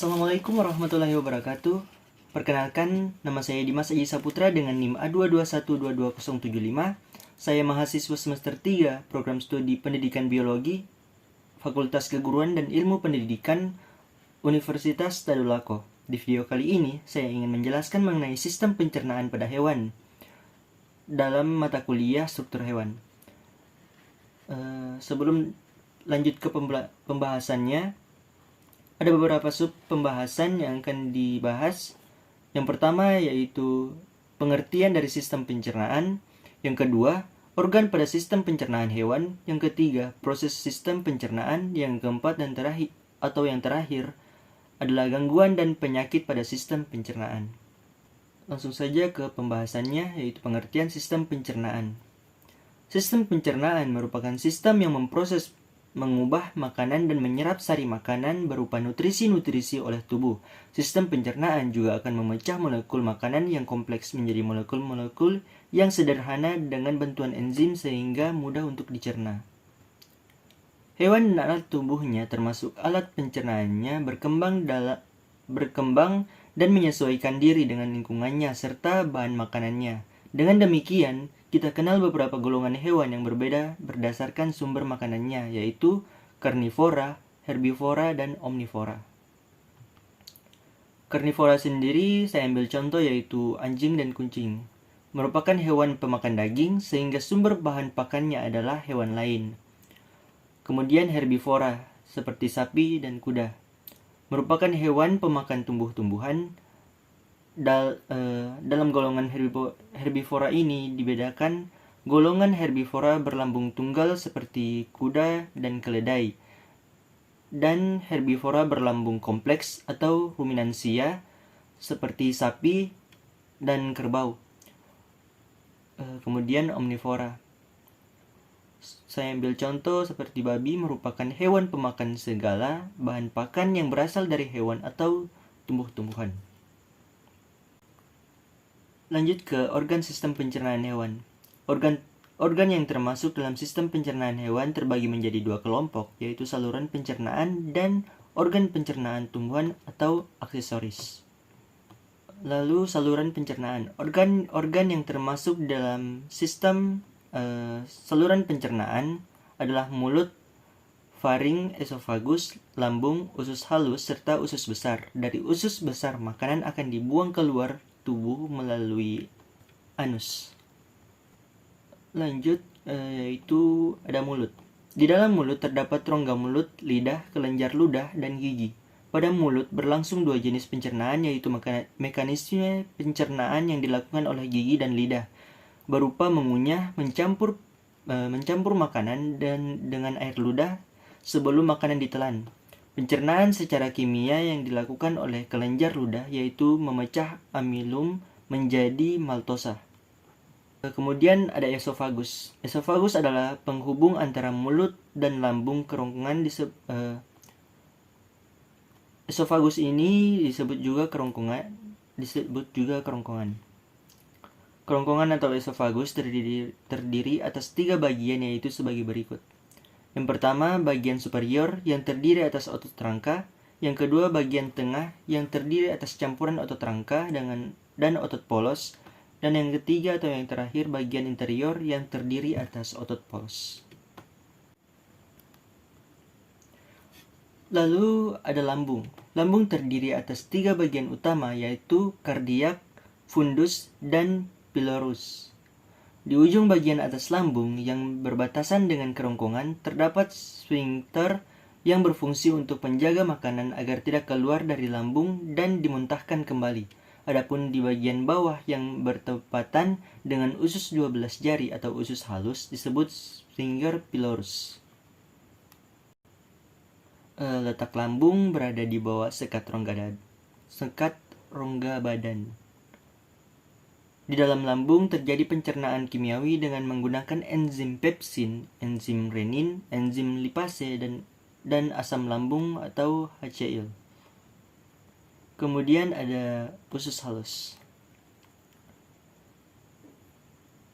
Assalamualaikum warahmatullahi wabarakatuh. Perkenalkan, nama saya Dimas Aji Saputra dengan NIM A221222075. Saya mahasiswa semester 3 Program Studi Pendidikan Biologi, Fakultas Keguruan dan Ilmu Pendidikan, Universitas Tadulako. Di video kali ini, saya ingin menjelaskan mengenai sistem pencernaan pada hewan dalam mata kuliah struktur hewan. Sebelum lanjut ke pembahasannya, ada beberapa sub pembahasan yang akan dibahas. Yang pertama yaitu pengertian dari sistem pencernaan. Yang kedua, organ pada sistem pencernaan hewan. Yang ketiga, proses sistem pencernaan. Yang keempat dan terakhir adalah gangguan dan penyakit pada sistem pencernaan. Langsung saja ke pembahasannya, yaitu pengertian sistem pencernaan. Sistem pencernaan merupakan sistem yang memproses, mengubah makanan dan menyerap sari makanan berupa nutrisi-nutrisi oleh tubuh. Sistem pencernaan juga akan memecah molekul makanan yang kompleks menjadi molekul-molekul yang sederhana dengan bantuan enzim sehingga mudah untuk dicerna. Hewan dan alat tubuhnya termasuk alat pencernaannya berkembang dan menyesuaikan diri dengan lingkungannya serta bahan makanannya. Dengan demikian, kita kenal beberapa golongan hewan yang berbeda berdasarkan sumber makanannya, yaitu karnivora, herbivora, dan omnivora. Karnivora sendiri saya ambil contoh yaitu anjing dan kucing. Merupakan hewan pemakan daging sehingga sumber bahan pakannya adalah hewan lain. Kemudian herbivora seperti sapi dan kuda. Merupakan hewan pemakan tumbuh-tumbuhan. Dalam golongan herbivora ini dibedakan golongan herbivora berlambung tunggal seperti kuda dan keledai, dan herbivora berlambung kompleks atau ruminansia seperti sapi dan kerbau. Kemudian omnivora, saya ambil contoh seperti babi, merupakan hewan pemakan segala bahan pakan yang berasal dari hewan atau tumbuh-tumbuhan. Lanjut ke organ sistem pencernaan hewan. Organ yang termasuk dalam sistem pencernaan hewan terbagi menjadi dua kelompok, yaitu saluran pencernaan dan organ pencernaan tumbuhan atau aksesoris. Lalu saluran pencernaan. Organ yang termasuk dalam sistem saluran pencernaan adalah mulut, faring, esofagus, lambung, usus halus, serta usus besar. Dari usus besar, makanan akan dibuang keluar tubuh melalui anus. Lanjut, yaitu ada mulut. Di dalam mulut terdapat rongga mulut, lidah, kelenjar ludah, dan gigi. Pada mulut berlangsung dua jenis pencernaan, yaitu mekanisme pencernaan yang dilakukan oleh gigi dan lidah, berupa mengunyah, mencampur makanan dan dengan air ludah sebelum makanan ditelan. Pencernaan secara kimia yang dilakukan oleh kelenjar ludah yaitu memecah amilum menjadi maltosa. Kemudian ada esofagus. Esofagus adalah penghubung antara mulut dan lambung kerongkongan. Esofagus ini disebut juga kerongkongan. Kerongkongan atau esofagus terdiri atas 3 bagian, yaitu sebagai berikut. Yang pertama, bagian superior yang terdiri atas otot rangka. Yang kedua, bagian tengah yang terdiri atas campuran otot rangka dan otot polos. Dan yang ketiga atau yang terakhir, bagian interior yang terdiri atas otot polos. Lalu ada lambung. Lambung terdiri atas 3 bagian utama, yaitu kardiak, fundus, dan pilorus. Di ujung bagian atas lambung yang berbatasan dengan kerongkongan terdapat sphincter yang berfungsi untuk menjaga makanan agar tidak keluar dari lambung dan dimuntahkan kembali. Adapun di bagian bawah yang bertepatan dengan usus 12 jari atau usus halus disebut sphincter pilorus. Letak lambung berada di bawah sekat rongga badan. Di dalam lambung terjadi pencernaan kimiawi dengan menggunakan enzim pepsin, enzim renin, enzim lipase, dan asam lambung atau HCl. Kemudian ada usus halus.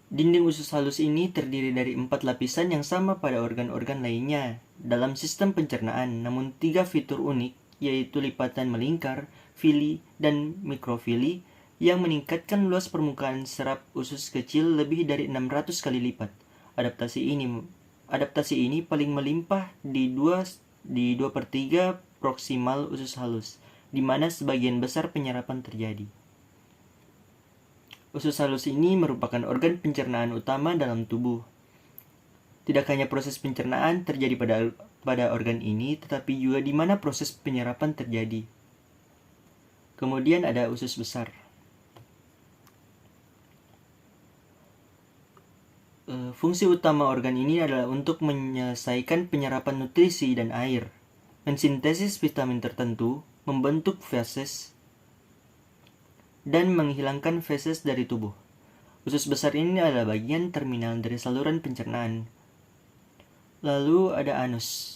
Dinding usus halus ini terdiri dari 4 lapisan yang sama pada organ-organ lainnya dalam sistem pencernaan, namun 3 fitur unik yaitu lipatan melingkar, fili, dan mikrofili, yang meningkatkan luas permukaan serap usus kecil lebih dari 600 kali lipat. Adaptasi ini paling melimpah di 2/3 proksimal usus halus, di mana sebagian besar penyerapan terjadi. Usus halus ini merupakan organ pencernaan utama dalam tubuh. Tidak hanya proses pencernaan terjadi pada organ ini, tetapi juga di mana proses penyerapan terjadi. Kemudian ada usus besar. Fungsi utama organ ini adalah untuk menyelesaikan penyerapan nutrisi dan air, mensintesis vitamin tertentu, membentuk feses, dan menghilangkan feses dari tubuh. Usus besar ini adalah bagian terminal dari saluran pencernaan. Lalu ada anus.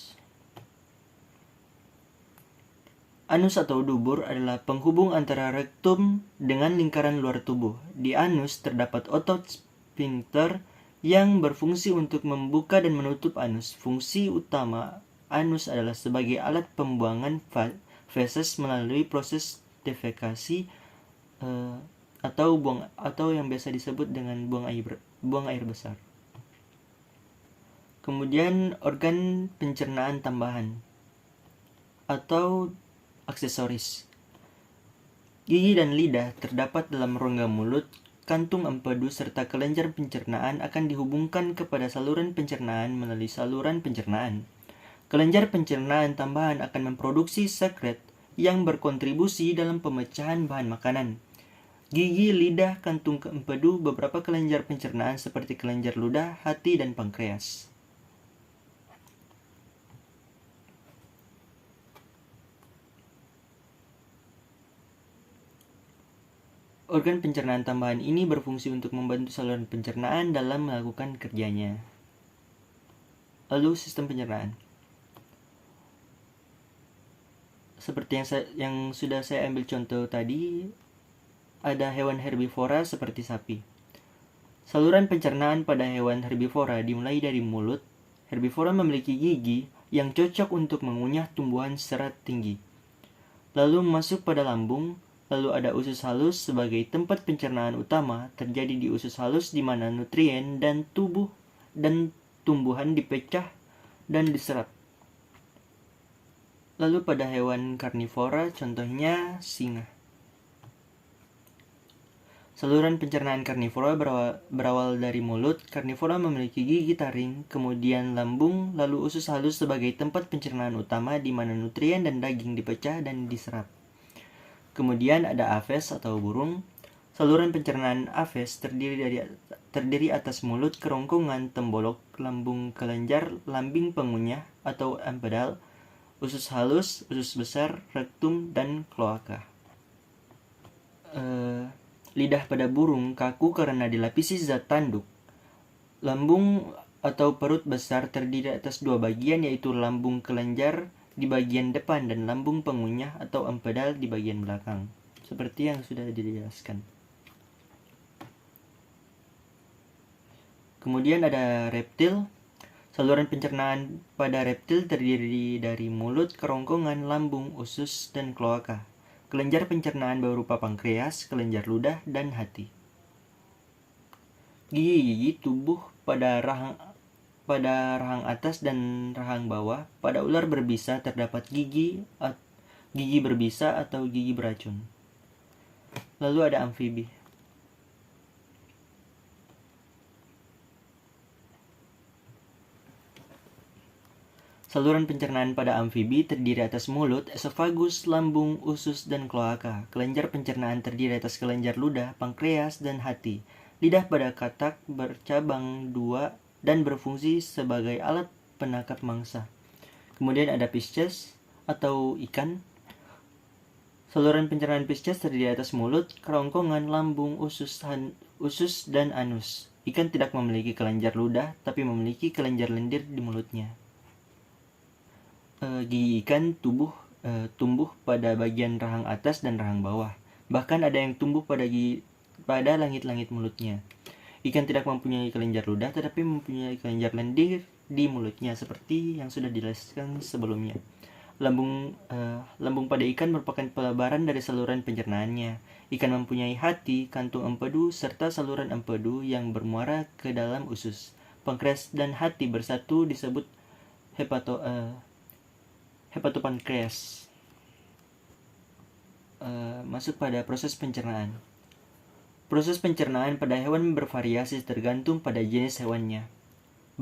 Anus atau dubur adalah penghubung antara rektum dengan lingkaran luar tubuh. Di anus terdapat otot sphincter yang berfungsi untuk membuka dan menutup anus. Fungsi utama anus adalah sebagai alat pembuangan feses melalui proses defekasi atau yang biasa disebut dengan buang air besar. Kemudian organ pencernaan tambahan atau aksesoris. Gigi dan lidah terdapat dalam rongga mulut, kantung empedu serta kelenjar pencernaan akan dihubungkan kepada saluran pencernaan melalui saluran pencernaan. Kelenjar pencernaan tambahan akan memproduksi sekret yang berkontribusi dalam pemecahan bahan makanan. Gigi, lidah, kantung empedu, beberapa kelenjar pencernaan seperti kelenjar ludah, hati, dan pankreas. Organ pencernaan tambahan ini berfungsi untuk membantu saluran pencernaan dalam melakukan kerjanya. Lalu sistem pencernaan. Seperti yang sudah saya ambil contoh tadi, ada hewan herbivora seperti sapi. Saluran pencernaan pada hewan herbivora dimulai dari mulut. Herbivora memiliki gigi yang cocok untuk mengunyah tumbuhan serat tinggi. Lalu masuk pada lambung. Lalu ada usus halus sebagai tempat pencernaan utama. Terjadi di usus halus di mana nutrien dan tumbuhan dipecah dan diserap. Lalu pada hewan karnivora, contohnya singa. Saluran pencernaan karnivora berawal dari mulut. Karnivora memiliki gigi taring, kemudian lambung, lalu usus halus sebagai tempat pencernaan utama di mana nutrien dan daging dipecah dan diserap. Kemudian ada aves atau burung. Saluran pencernaan aves terdiri atas mulut, kerongkongan, tembolok, lambung kelenjar, lambing pengunyah atau empedal, usus halus, usus besar, rektum, dan kloaka. Lidah pada burung kaku karena dilapisi zat tanduk. Lambung atau perut besar terdiri atas dua bagian, yaitu lambung kelenjar di bagian depan dan lambung pengunyah atau empedal di bagian belakang, seperti yang sudah dijelaskan. Kemudian ada reptil. Saluran pencernaan pada reptil terdiri dari mulut, kerongkongan, lambung, usus, dan kloaka. Kelenjar pencernaan berupa pankreas, kelenjar ludah, dan hati. Gigi tubuh pada rahang atas dan rahang bawah. Pada ular berbisa terdapat gigi berbisa atau gigi beracun. Lalu ada amfibi. Saluran pencernaan pada amfibi terdiri atas mulut, esofagus, lambung, usus, dan kloaka. Kelenjar pencernaan terdiri atas kelenjar ludah, pankreas, dan hati. Lidah pada katak bercabang dua dan berfungsi sebagai alat penangkap mangsa. Kemudian ada Pisces atau ikan. Saluran pencernaan Pisces terdiri atas mulut, kerongkongan, lambung, usus, dan anus. Ikan tidak memiliki kelenjar ludah, tapi memiliki kelenjar lendir di mulutnya. Gigi ikan tumbuh pada bagian rahang atas dan rahang bawah. Bahkan ada yang tumbuh pada langit-langit mulutnya. Ikan tidak mempunyai kelenjar ludah, tetapi mempunyai kelenjar lendir di mulutnya, seperti yang sudah dijelaskan sebelumnya. Lambung pada ikan merupakan pelebaran dari saluran pencernaannya. Ikan mempunyai hati, kantung empedu, serta saluran empedu yang bermuara ke dalam usus. Pankreas dan hati bersatu disebut hepatopankreas. Masuk pada proses pencernaan. Proses pencernaan pada hewan bervariasi tergantung pada jenis hewannya.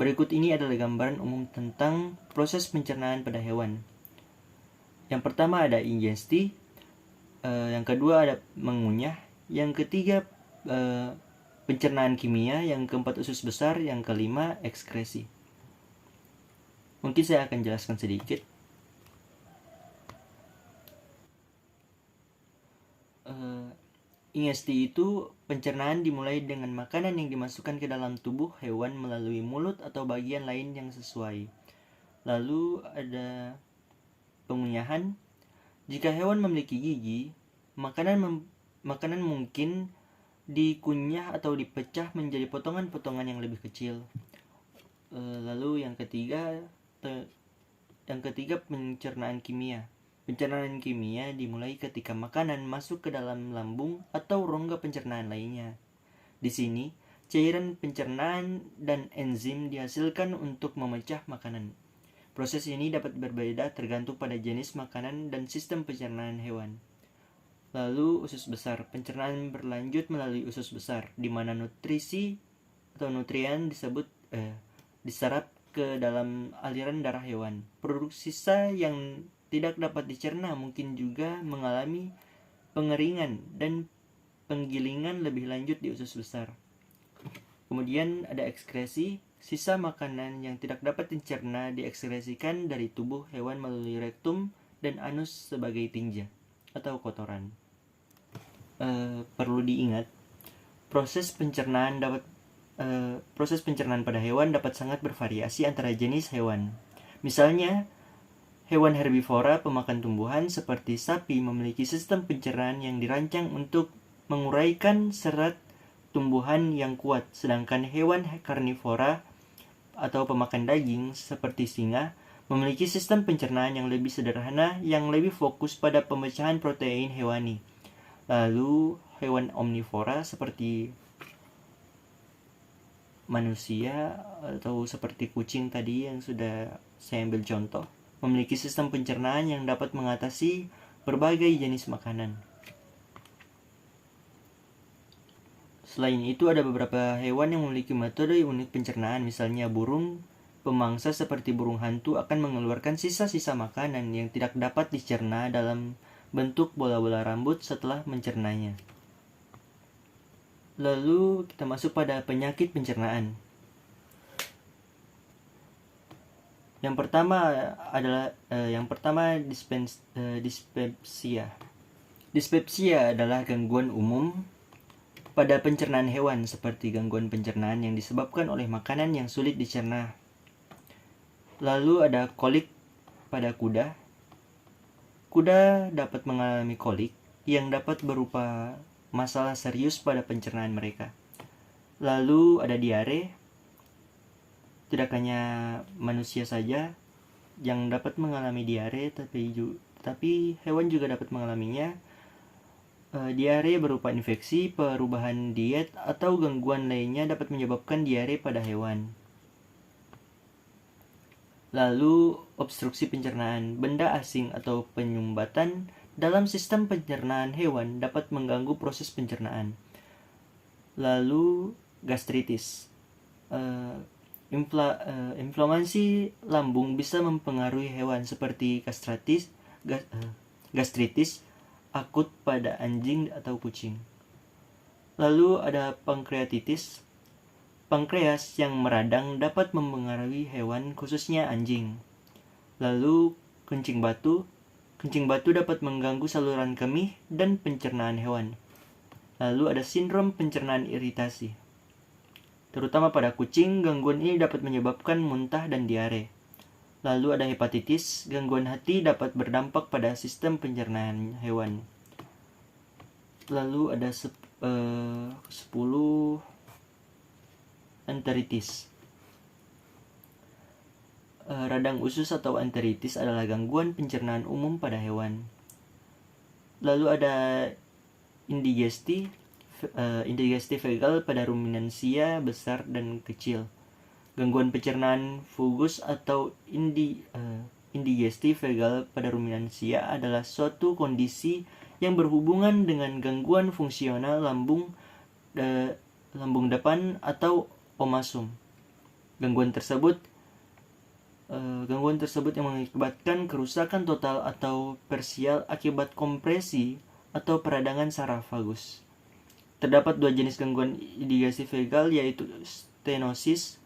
Berikut ini adalah gambaran umum tentang proses pencernaan pada hewan. Yang pertama ada ingesti, yang kedua ada mengunyah, yang ketiga pencernaan kimia, yang keempat usus besar, yang kelima ekskresi. Mungkin saya akan jelaskan sedikit. Ingesti itu pencernaan dimulai dengan makanan yang dimasukkan ke dalam tubuh hewan melalui mulut atau bagian lain yang sesuai. Lalu ada pengunyahan. Jika hewan memiliki gigi, makanan mungkin dikunyah atau dipecah menjadi potongan-potongan yang lebih kecil. Lalu yang ketiga pencernaan kimia. Pencernaan kimia dimulai ketika makanan masuk ke dalam lambung atau rongga pencernaan lainnya. Di sini, cairan pencernaan dan enzim dihasilkan untuk memecah makanan. Proses ini dapat berbeda tergantung pada jenis makanan dan sistem pencernaan hewan. Lalu usus besar. Pencernaan berlanjut melalui usus besar, di mana nutrisi atau nutrien diserap ke dalam aliran darah hewan. Produk sisa yang tidak dapat dicerna mungkin juga mengalami pengeringan dan penggilingan lebih lanjut di usus besar. Kemudian ada ekskresi. Sisa makanan yang tidak dapat dicerna diekskresikan dari tubuh hewan melalui rektum dan anus sebagai tinja atau kotoran. Perlu diingat, proses pencernaan pada hewan dapat sangat bervariasi antara jenis hewan. Misalnya, hewan herbivora pemakan tumbuhan seperti sapi memiliki sistem pencernaan yang dirancang untuk menguraikan serat tumbuhan yang kuat, sedangkan hewan karnivora atau pemakan daging seperti singa memiliki sistem pencernaan yang lebih sederhana yang lebih fokus pada pemecahan protein hewani. Lalu hewan omnivora seperti manusia atau seperti kucing tadi yang sudah saya ambil contoh memiliki sistem pencernaan yang dapat mengatasi berbagai jenis makanan. Selain itu ada beberapa hewan yang memiliki metode unik pencernaan, misalnya burung pemangsa seperti burung hantu akan mengeluarkan sisa-sisa makanan yang tidak dapat dicerna dalam bentuk bola-bola rambut setelah mencernanya. Lalu kita masuk pada penyakit pencernaan. Yang pertama dispepsia. Dispepsia adalah gangguan umum pada pencernaan hewan seperti gangguan pencernaan yang disebabkan oleh makanan yang sulit dicerna. Lalu ada kolik pada kuda. Kuda dapat mengalami kolik yang dapat berupa masalah serius pada pencernaan mereka. Lalu ada diare. Tidak hanya manusia saja yang dapat mengalami diare, tapi hewan juga dapat mengalaminya. Diare berupa infeksi, perubahan diet, atau gangguan lainnya dapat menyebabkan diare pada hewan. Lalu, obstruksi pencernaan. Benda asing atau penyumbatan dalam sistem pencernaan hewan dapat mengganggu proses pencernaan. Lalu, gastritis. Inflamasi lambung bisa mempengaruhi hewan seperti gastritis akut pada anjing atau kucing. Lalu ada pankreatitis. Pankreas yang meradang dapat mempengaruhi hewan, khususnya anjing. Lalu kencing batu. Kencing batu dapat mengganggu saluran kemih dan pencernaan hewan. Lalu ada sindrom pencernaan iritasi. Terutama pada kucing, gangguan ini dapat menyebabkan muntah dan diare. Lalu ada hepatitis, gangguan hati dapat berdampak pada sistem pencernaan hewan. Lalu ada 10 enteritis. radang usus atau enteritis adalah gangguan pencernaan umum pada hewan. Lalu ada indigesti fegal pada ruminansia besar dan kecil. Gangguan pencernaan fugus atau indigesti fegal pada ruminansia adalah suatu kondisi yang berhubungan dengan gangguan fungsional lambung depan atau omasum. Gangguan tersebut yang mengakibatkan kerusakan total atau parsial akibat kompresi atau peradangan saraf vagus. Terdapat dua jenis gangguan indigesti fegal, yaitu stenosis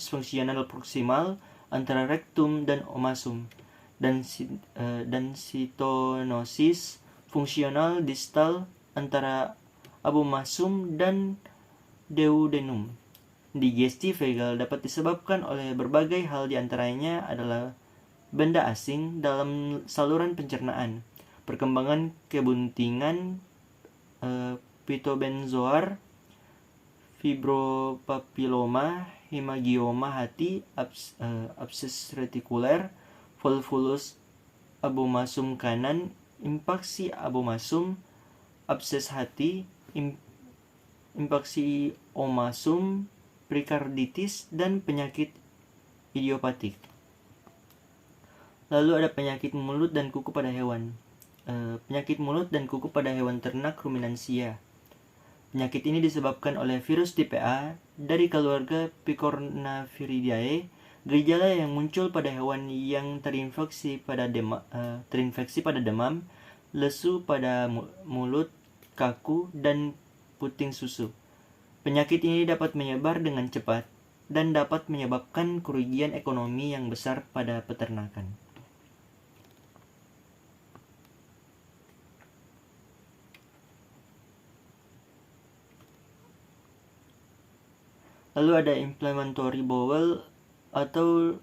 fungsional proksimal antara rektum dan omasum, dan sitonosis fungsional distal antara abomasum dan duodenum. Indigesti fegal dapat disebabkan oleh berbagai hal, diantaranya adalah benda asing dalam saluran pencernaan, perkembangan kebuntingan pitobenzoar, fibropapiloma, hemangioma hati, abses retikuler, volvulus abomasum kanan, impaksi abomasum, abses hati, impaksi omasum, perikarditis, dan penyakit idiopatik. Lalu ada penyakit mulut dan kuku pada hewan. Penyakit mulut dan kuku pada hewan ternak ruminansia. Penyakit ini disebabkan oleh virus tipe A dari keluarga Picornaviridae. Gejala yang muncul pada hewan yang terinfeksi pada demam, lesu pada mulut, kaku, dan puting susu. Penyakit ini dapat menyebar dengan cepat dan dapat menyebabkan kerugian ekonomi yang besar pada peternakan. Lalu ada inflammatory bowel atau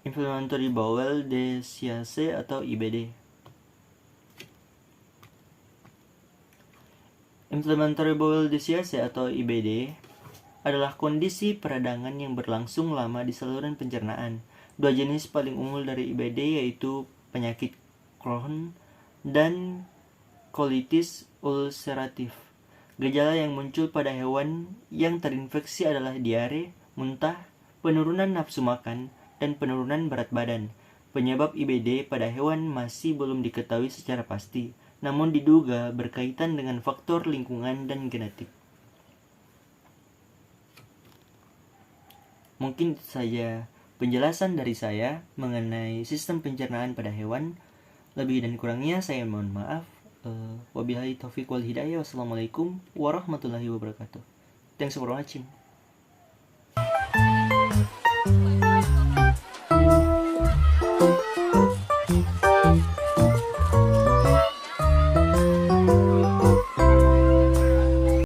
inflammatory bowel disease atau IBD. Inflammatory bowel disease atau IBD adalah kondisi peradangan yang berlangsung lama di saluran pencernaan. Dua jenis paling umum dari IBD yaitu penyakit Crohn dan colitis ulceratif. Gejala yang muncul pada hewan yang terinfeksi adalah diare, muntah, penurunan nafsu makan, dan penurunan berat badan. Penyebab IBD pada hewan masih belum diketahui secara pasti, namun diduga berkaitan dengan faktor lingkungan dan genetik. Mungkin itu saja penjelasan dari saya mengenai sistem pencernaan pada hewan. Lebih dan kurangnya saya mohon maaf. Wabillahi taufiq wal hidayah. Wassalamualaikum warahmatullahi wabarakatuh. Thanks for watching.